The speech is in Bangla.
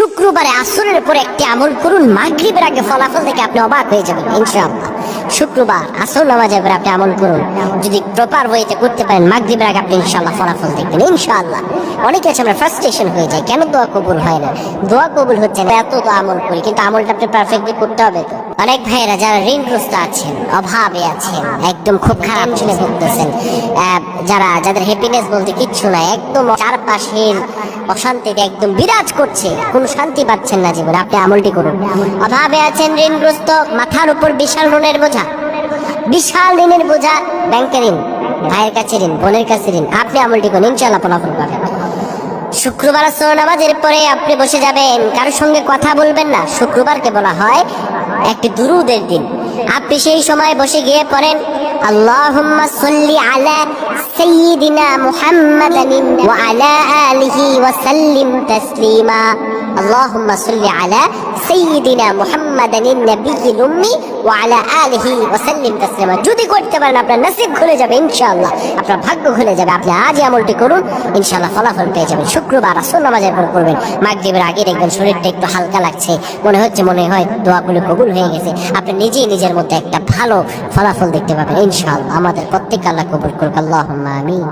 শুক্রবারে আসরের পরে একটি আমল করুন, মাগরিবের আগে ফলাফল দেখে আপনি অবাক হয়ে যাবেন ইনশাআল্লাহ। শুক্রবার আসর নামাজের পরে আপনি আমল করুন, যদি প্রপার ওয়েতে করতে পারেন মাগরিবের আগে আপনি ইনশাআল্লাহ ফলাফল দেখবেন ইনশাআল্লাহ। অনেকে আছে আমরা ফ্রাস্ট্রেশন হয়ে যায়, কেন দোয়া কবুল হয় না, দোয়া কবুল হচ্ছে না, এত তো আমল করি কিন্তু আমলটা আপনি পারফেক্টলি করতে হবে তো। অনেক ভাইয়েরা যারা ঋণগ্রস্ত আছেন, অভাবে আছেন, একদম খুব খারাপ চলে ভুগতেছেন, যাদের হ্যাপিনেস বলতে কিচ্ছু নাই, একদম চারপাশের অশান্তিতে একদম বিরাজ করছে, কোনো শান্তি পাচ্ছেন না জীবনে, আপনি আমলটি করুন। অভাবে আছেন, ঋণগ্রস্ত, মাথার উপর বিশাল ঋণের বোঝা, বিশাল ঋণের বোঝা, ব্যাংকের ঋণ, ভাইয়ের কাছে ঋণ, বোনের কাছে ঋণ, আপনি আমলটি করুন ইনশাআল্লাহ ফলাফল পাবেন। শুক্রবার আসর নামাজের পরে আপনি বসে যাবেন, কারোর সঙ্গে কথা বলবেন না। শুক্রবারকে বলা হয় একটি দুরুদের দিন। আপনি সেই সময় বসে গিয়ে পড়েন আল্লাহুম্মা সাল্লি আলা সাইয়্যিদিনা মুহাম্মাদিন ওয়া আলা আলিহি ওয়া সাল্লিম তাসলিমা। আল্লাহুম্মা সাল্লি আলা সাইয়্যিদিনা মুহাম্মাদিন নবিয়্যিল উম্মি ওয়া আলা আলিহি ওয়া সাল্লিম তাসলিমা। যদি করতে পারেন আপনার নসিব খুলে যাবে ইনশাআল্লাহ, আপনার ভাগ্য খুলে যাবে। আপনি আজই আমলটি করুন, ইনশাআল্লাহ ফলাফল পেয়ে যাবেন। শুক্রবার আসর নামাজের পর করবেন, মাগরিবের আগে দেখবেন শরীরটা একটু হালকা লাগছে, মনে হয় দোয়াগুলো কবুল হয়ে গেছে। আপনি নিজেই নিজের মধ্যে একটা ভালো ফলাফল দেখতে পাবেন ইনশাআল্লাহ। আমাদের প্রত্যেককে আল্লাহ কবুল করুক, আল্লাহুম্মা আমিন।